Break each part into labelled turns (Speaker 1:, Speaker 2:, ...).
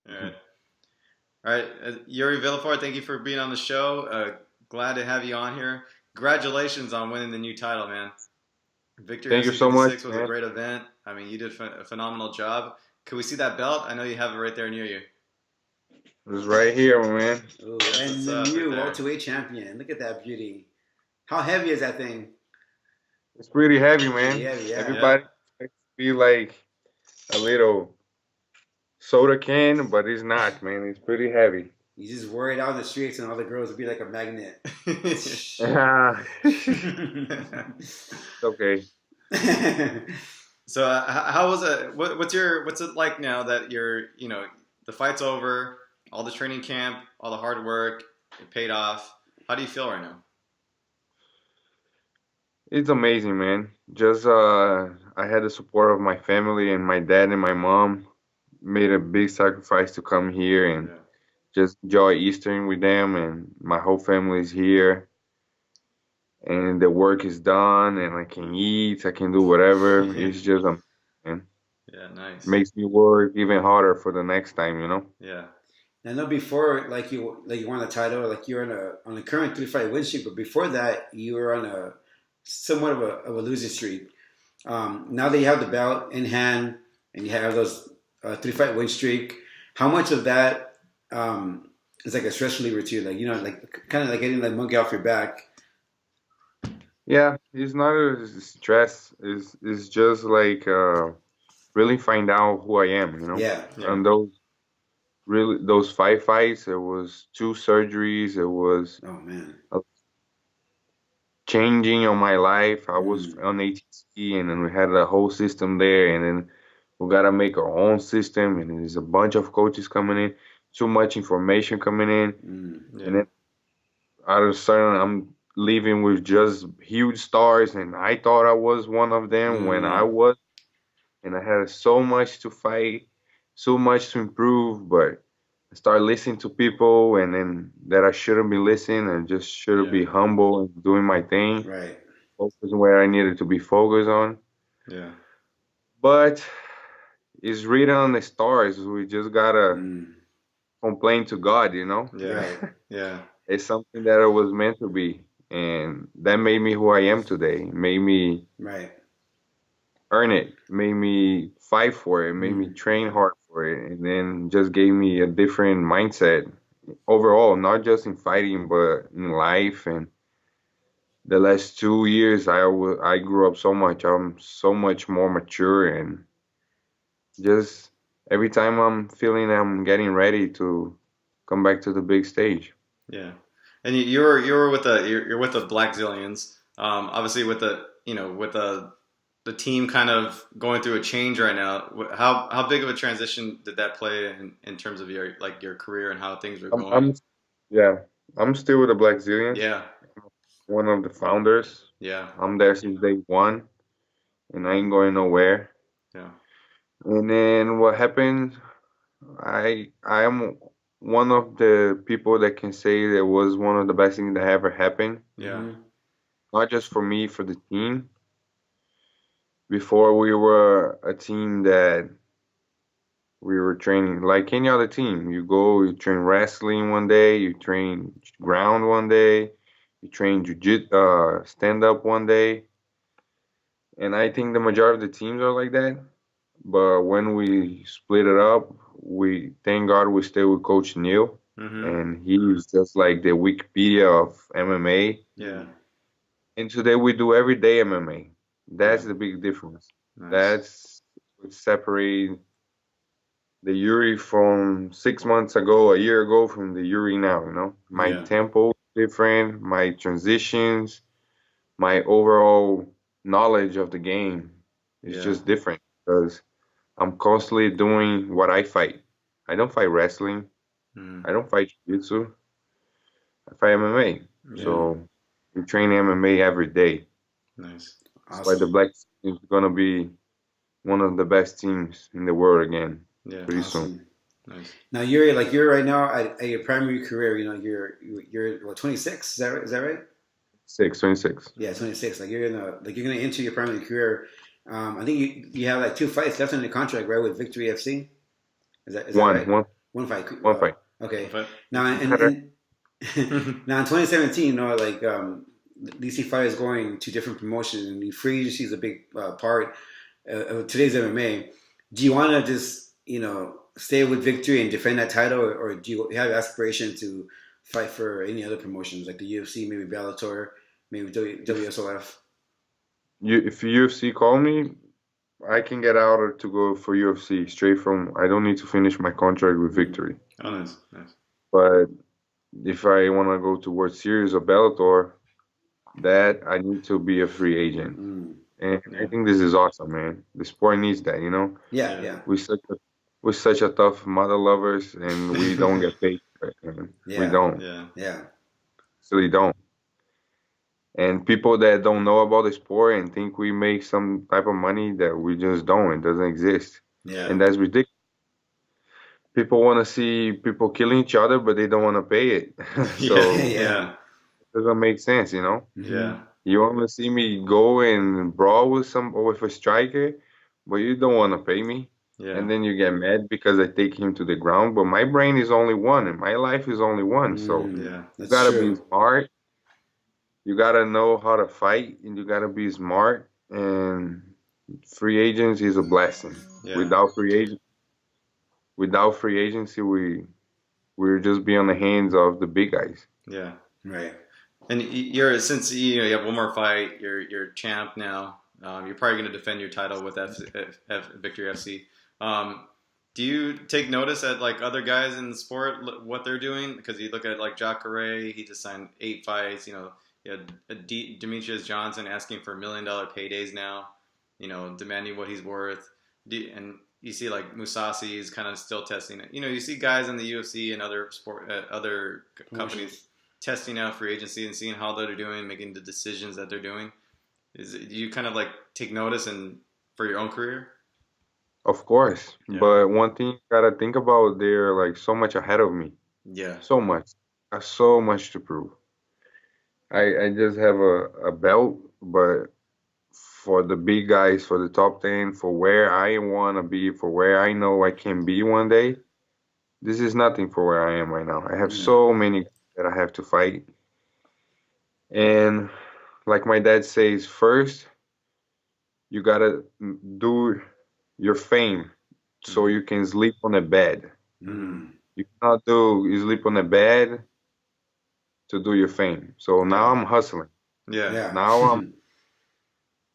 Speaker 1: All right. All right. Yuri Villefort, thank you for being on the show. Glad to have you on here. Congratulations on winning the new title, man. Victory
Speaker 2: Thank you
Speaker 1: FC
Speaker 2: so much,
Speaker 1: 56 was a
Speaker 2: man.
Speaker 1: great event. I mean, you did a phenomenal job. Could we see that belt? I know you have it right there near you.
Speaker 2: It's right here, man.
Speaker 3: Ooh,
Speaker 1: That's
Speaker 3: and
Speaker 1: what's
Speaker 3: the
Speaker 1: up right
Speaker 3: new
Speaker 1: there.
Speaker 3: welterweight champion. Look at that beauty. How heavy is that thing?
Speaker 2: It's pretty heavy,
Speaker 3: Pretty
Speaker 2: man.
Speaker 3: heavy, yeah.
Speaker 1: Yeah.
Speaker 2: Everybody expects to be like a little soda can, but it's not, man. It's pretty heavy.
Speaker 3: You just wear it out in the streets, and all the girls would be like a magnet.
Speaker 2: Okay.
Speaker 1: So how was it? What's it like now that the fight's over, all the training camp, all the hard work, it paid off. How do you feel right now?
Speaker 2: It's amazing, man. Just I had the support of my family and my dad and my mom made a big sacrifice to come here and
Speaker 1: Yeah.
Speaker 2: just enjoy Eastern with them, and my whole family is here, and the work is done, and I can eat, I can do whatever. It's just man,
Speaker 1: Yeah, nice.
Speaker 2: makes me work even harder for the next time,
Speaker 1: Yeah.
Speaker 3: I know before, like you won the title, like you're on a current 3 fight win streak, but before that, you were on a somewhat of a losing streak. Now that you have the belt in hand and you have those 3 fight win streak, how much of that is like a stress reliever to you? Like like kind of like getting the monkey off your back.
Speaker 2: Yeah, it's not a stress. It's just like really find out who I am.
Speaker 3: Yeah,
Speaker 1: Yeah.
Speaker 2: And those 5 fights, it was 2 surgeries, it was
Speaker 3: oh man.
Speaker 2: a changing on my life. I was
Speaker 3: Mm.
Speaker 2: on ATC, and then we had a whole system there, and then we gotta make our own system, and there's a bunch of coaches coming in, too much information coming in,
Speaker 3: Mm.
Speaker 2: and
Speaker 1: Yeah.
Speaker 2: then out of a sudden I'm living with just huge stars, and I thought I was one of them when I
Speaker 3: Mm.
Speaker 2: was, and I had so much to fight, so much to improve, but I started listening to people, and then that I shouldn't be listening, and just should
Speaker 1: Yeah.
Speaker 2: be humble and doing my thing,
Speaker 3: Right.
Speaker 2: focusing where I needed to be focused on.
Speaker 1: Yeah.
Speaker 2: But it's written on the stars. We just gotta
Speaker 3: Mm.
Speaker 2: complain to God.
Speaker 1: Yeah.
Speaker 3: Right.
Speaker 1: Yeah.
Speaker 2: It's something that I was meant to be, and that made me who I am today. Made me
Speaker 3: Right.
Speaker 2: earn it, made me fight for it, made me
Speaker 3: Mm.
Speaker 2: train hard for it, and then just gave me a different mindset overall, not just in fighting, but in life. And the last 2 years, I grew up so much. I'm so much more mature, and just every time I'm feeling I'm getting ready to come back to the big stage.
Speaker 1: Yeah. And you're with you're with the Blackzilians. Obviously with the team kind of going through a change right now. How big of a transition did that play in terms of your career and how things were
Speaker 2: I'm,
Speaker 1: going?
Speaker 2: I'm yeah, I'm still with the Blackzilians,
Speaker 1: Yeah.
Speaker 2: one of the founders.
Speaker 1: Yeah.
Speaker 2: I'm there since day one, and I ain't going nowhere.
Speaker 1: Yeah.
Speaker 2: And then what happened? I am one of the people that can say that was one of the best things that ever happened.
Speaker 1: Yeah.
Speaker 3: Mm-hmm.
Speaker 2: Not just for me, for the team. Before we were a team that we were training like any other team. You go, you train wrestling one day, you train ground one day, you train stand up one day. And I think the majority of the teams are like that. But when we split it up, we thank God we stay with Coach Neil,
Speaker 1: Mm-hmm.
Speaker 2: and he's just like the Wikipedia of MMA.
Speaker 1: Yeah.
Speaker 2: And today we do everyday MMA.
Speaker 1: Yeah.
Speaker 2: That's the big difference.
Speaker 1: Nice.
Speaker 2: That's what separates the Yuri from 6 months ago, a year ago, from the Yuri now. My
Speaker 1: Yeah.
Speaker 2: tempo is different, my transitions, my overall knowledge of the game is
Speaker 1: Yeah.
Speaker 2: just different because I'm constantly doing what I fight. I don't fight wrestling.
Speaker 1: Mm.
Speaker 2: I don't fight jiu-jitsu. I fight MMA.
Speaker 1: Yeah.
Speaker 3: Mm.
Speaker 2: So we train MMA every day.
Speaker 1: Nice.
Speaker 2: That's why the
Speaker 3: Awesome.
Speaker 2: Black is gonna be one of the best teams in the world again
Speaker 1: Yeah.
Speaker 2: pretty soon.
Speaker 3: Awesome.
Speaker 1: Nice.
Speaker 3: Now you're right now at your primary career. You're what 26? Is that right?
Speaker 2: 26.
Speaker 3: Yeah, 26. Like you're gonna enter your primary career. I think you have like 2 fights left on your contract, right, with Victory FC. Is that
Speaker 2: One,
Speaker 3: right?
Speaker 2: one.
Speaker 3: One fight.
Speaker 2: One fight.
Speaker 3: Okay.
Speaker 1: But
Speaker 3: Now,
Speaker 2: Competitor.
Speaker 3: now in 2017, like DC Fight is going to different promotions, and the free agency is a big part of today's MMA. Do you want to just stay with Victory and defend that title, or do you have aspiration to fight for any other promotions like the UFC, maybe Bellator, maybe WSOF?
Speaker 2: If UFC call me, I can get out or to go for UFC straight from. I don't need to finish my contract with Victory.
Speaker 1: oh, nice, nice.
Speaker 2: But if I want to go to World Series or Bellator, that I need to be a free agent.
Speaker 3: Mm.
Speaker 2: And I
Speaker 1: Yeah,
Speaker 2: think this is awesome, man. The sport needs that, you know.
Speaker 3: Yeah,
Speaker 1: yeah,
Speaker 3: yeah,
Speaker 2: We're such a tough mother lovers, and we don't get paid for it, man. We
Speaker 3: yeah,
Speaker 2: don't.
Speaker 1: yeah,
Speaker 3: yeah.
Speaker 2: Really don't. And people that don't know about the sport and think we make some type of money that we just don't. It doesn't exist.
Speaker 3: Yeah.
Speaker 2: And that's ridiculous. People want to see people killing each other, but they don't want to pay it.
Speaker 1: yeah,
Speaker 2: So
Speaker 3: Yeah.
Speaker 2: it
Speaker 1: yeah,
Speaker 2: doesn't make sense, you know?
Speaker 3: Hmm.
Speaker 1: yeah,
Speaker 2: You want to see me go and brawl with some or with a striker, but you don't want to pay me.
Speaker 1: yeah,
Speaker 2: And then you get mad because I take him to the ground. But my brain is only one and my life is only one. So
Speaker 3: Mm.
Speaker 1: yeah,
Speaker 2: you
Speaker 3: That's
Speaker 2: gotta be
Speaker 3: true.
Speaker 2: smart. You gotta know how to fight and you gotta be smart. And free agency is a blessing.
Speaker 1: yeah,
Speaker 2: Without free agent, without free agency, we're just be on the hands of the big guys.
Speaker 1: yeah.
Speaker 3: Right.
Speaker 1: And you're since you have one more fight, you're champ now. You're probably going to defend your title with Victory FC. Do you take notice at like other guys in the sport what they're doing? Because you look at like Jacare, he just signed 8 fights. You had Demetrius Johnson asking for $1 million paydays now. Demanding what he's worth. And you see like Musasi is kind of still testing it. You see guys in the UFC and other other companies testing out free agency and seeing how they're doing, making the decisions that they're doing. Do you kind of like take notice and for your own career?
Speaker 2: Of course.
Speaker 1: Yeah,
Speaker 2: But one thing you gotta think about, they're like so much ahead of me.
Speaker 1: yeah,
Speaker 2: So much. I have so much to prove. I just have a belt, but for the big guys, for the top 10, for where I want to be, for where I know I can be one day, this is nothing for where I am right now. I have
Speaker 3: Mm.
Speaker 2: so many that I have to fight. And like my dad says, first, you gotta do your fame so
Speaker 1: hmm
Speaker 2: you can sleep on a bed.
Speaker 1: hmm
Speaker 3: Mm.
Speaker 2: You cannot do you sleep on a bed to do your fame. So now
Speaker 1: yeah,
Speaker 2: I'm hustling.
Speaker 1: yeah,
Speaker 3: Yeah.
Speaker 2: Now I'm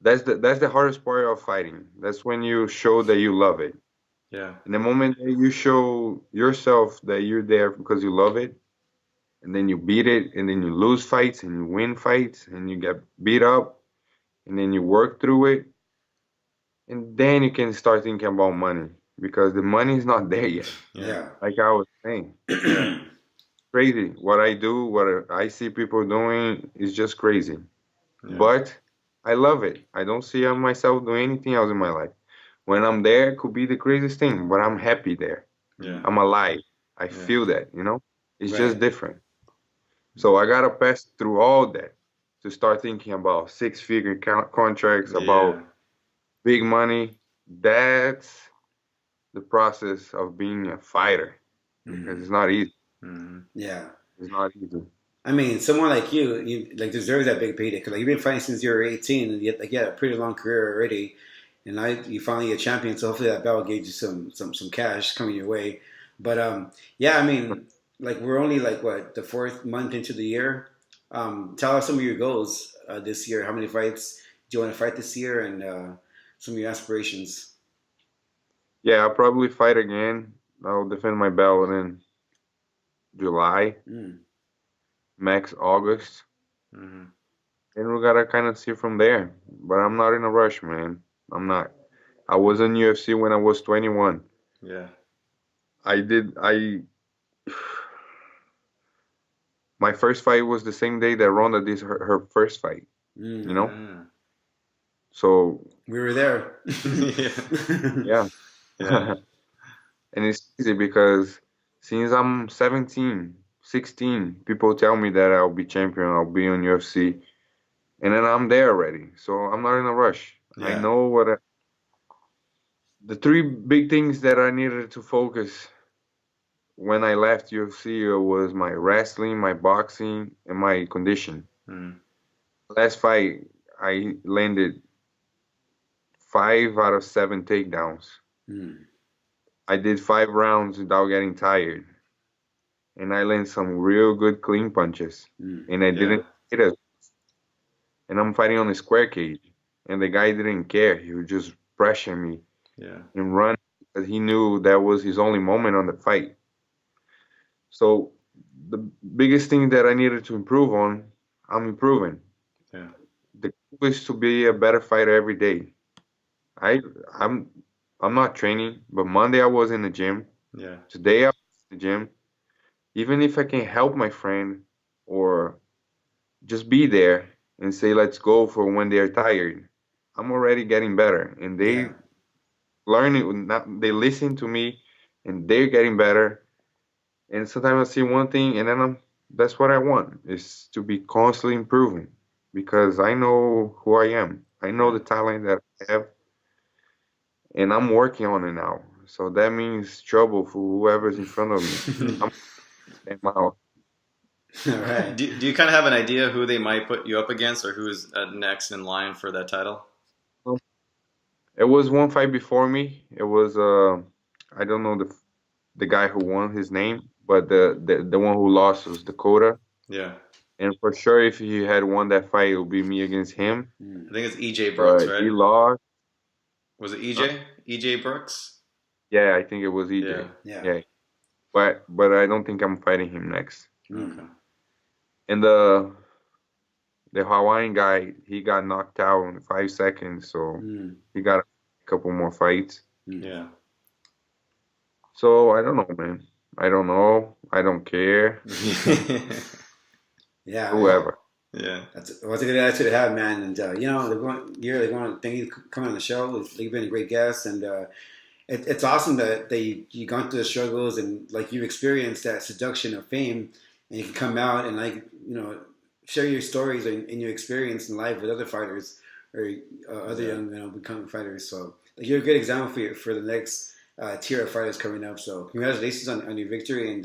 Speaker 2: that's the hardest part of fighting. That's when you show that you love it.
Speaker 1: yeah,
Speaker 2: In the moment that you show yourself that you're there because you love it, and then you beat it, and then you lose fights, and you win fights, and you get beat up, and then you work through it, and then you can start thinking about money because the money is not there yet.
Speaker 1: yeah,
Speaker 3: Yeah.
Speaker 2: Like I was saying,
Speaker 1: yeah,
Speaker 2: crazy. What I do, what I see people doing is just crazy.
Speaker 1: yeah,
Speaker 2: But I love it. I don't see myself doing anything else in my life. When I'm there, it could be the craziest thing, but I'm happy there.
Speaker 1: yeah,
Speaker 2: I'm alive. I
Speaker 1: yeah,
Speaker 2: feel that, you know? It's just
Speaker 3: Right.
Speaker 2: different. So I gotta pass through all that to start thinking about six-figure contracts,
Speaker 1: yeah,
Speaker 2: about big money. That's the process of being a fighter because
Speaker 3: Mm.
Speaker 2: it's not easy.
Speaker 1: hmm
Speaker 3: Yeah.
Speaker 2: It's not easy.
Speaker 3: I mean, someone like you like deserves that big payday because like you've been fighting since you were 18, and you had a pretty long career already, and now you finally a champion. So hopefully that belt gave you some cash coming your way. But yeah, I mean, like we're only like what the fourth month into the year. Tell us some of your goals this year. How many fights do you want to fight this year, and some of your aspirations?
Speaker 2: Yeah, I'll probably fight again. I'll defend my belt in July,
Speaker 3: Mm.
Speaker 2: max August.
Speaker 1: hmm
Speaker 2: And we gotta kind of see from there. But I'm not in a rush, man. I'm not. I was in UFC when I was 21.
Speaker 1: yeah,
Speaker 2: I did. My first fight was the same day that Ronda did her first fight. You
Speaker 3: Mm.
Speaker 2: know.
Speaker 1: yeah,
Speaker 3: We
Speaker 2: So
Speaker 3: were there.
Speaker 2: yeah.
Speaker 1: yeah,
Speaker 2: And it's easy because since I'm 17, 16, people tell me that I'll be champion. I'll be on UFC, and then I'm there already. So I'm not in a rush. I
Speaker 1: yeah,
Speaker 2: know the three big things that I needed to focus when I left UFC, it was my wrestling, my boxing, and my condition.
Speaker 1: Mm.
Speaker 2: Last fight, I landed 5 out of 7 takedowns.
Speaker 3: Mm.
Speaker 2: I did 5 rounds without getting tired, and I landed some real good clean punches,
Speaker 3: Mm.
Speaker 2: and I
Speaker 1: Yeah.
Speaker 2: didn't hit it. And I'm fighting on a square cage, and the guy didn't care. He was just pressuring me
Speaker 1: Yeah.
Speaker 2: and run because he knew that was his only moment on the fight. So the biggest thing that I needed to improve on, I'm improving.
Speaker 1: Yeah.
Speaker 2: The goal is to be a better fighter every day. I I'm I'm not training, but Monday I was in the gym.
Speaker 1: Yeah.
Speaker 2: Today I was in the gym. Even if I can help my friend or just be there and say let's go for when they're tired, I'm already getting better. And
Speaker 3: Yeah.
Speaker 2: they learning, not they listen to me, and they're getting better. And sometimes I see one thing, and then that's what I want is to be constantly improving because I know who I am. I know
Speaker 1: Yeah.
Speaker 2: the talent that I have, and I'm working on it now. So that means trouble for whoever's in front of me. I'm them out.
Speaker 3: All right.
Speaker 1: Do you kind of have an idea who they might put you up against, or who's next in line for that title?
Speaker 2: It was one fight before me. It was I don't know the guy who won his name, but the one who lost was Dakota.
Speaker 1: Yeah.
Speaker 2: And for sure, if he had won that fight, it would be me against him.
Speaker 3: Mm.
Speaker 1: I think it's EJ Brooks,
Speaker 2: But he
Speaker 1: right?
Speaker 2: lost.
Speaker 1: Was it
Speaker 2: Huh?
Speaker 1: EJ? EJ Brooks?
Speaker 2: Yeah, I think it was
Speaker 1: Yeah.
Speaker 2: EJ.
Speaker 3: Yeah.
Speaker 2: Yeah, but I don't think I'm fighting him next.
Speaker 3: Mm.
Speaker 1: Okay.
Speaker 2: And the Hawaiian guy, he got knocked out in 5 seconds, so
Speaker 3: Mm.
Speaker 2: he got a couple more fights.
Speaker 3: Mm.
Speaker 1: Yeah.
Speaker 2: So I don't know, man. I don't know. I don't care.
Speaker 3: Yeah. Well,
Speaker 2: Whoever.
Speaker 1: Yeah.
Speaker 3: that's a good attitude to have, man. And they're going. Thank you for coming on the show. You've been a great guest, and it's awesome that you gone through the struggles and like you experienced that seduction of fame, and you can come out and share your stories and your experience in life with other fighters or other
Speaker 1: Yeah.
Speaker 3: young becoming fighters. So like, you're a good example for the next tier of fighters coming up. So congratulations on your victory, and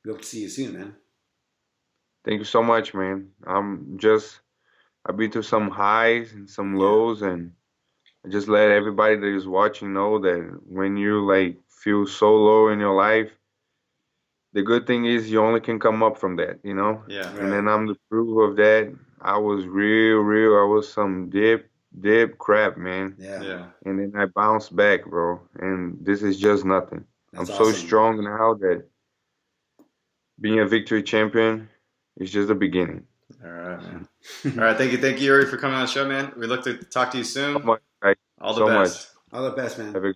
Speaker 3: we hope to see you soon, man.
Speaker 2: Thank you so much, man. I've been through some highs and some
Speaker 3: Yeah,
Speaker 2: lows, and I just let everybody that is watching know that when you like feel so low in your life, the good thing is you only can come up from that, you know?
Speaker 1: Yeah.
Speaker 2: And
Speaker 3: right.
Speaker 2: then I'm the proof of that. I was real. I was some dip crap, man.
Speaker 3: Yeah,
Speaker 1: Yeah.
Speaker 2: And then I bounced back, bro. And this is just nothing. I'm
Speaker 3: that's
Speaker 2: so
Speaker 3: awesome.
Speaker 2: strong now that being a victory champion is just the beginning.
Speaker 1: All right, man. All right. Thank you, Yuri, for coming on the show, man. We look to talk to you
Speaker 2: So
Speaker 1: soon.
Speaker 2: much, guys.
Speaker 1: All the
Speaker 2: So much.
Speaker 1: best.
Speaker 3: All the best, man.
Speaker 2: Have a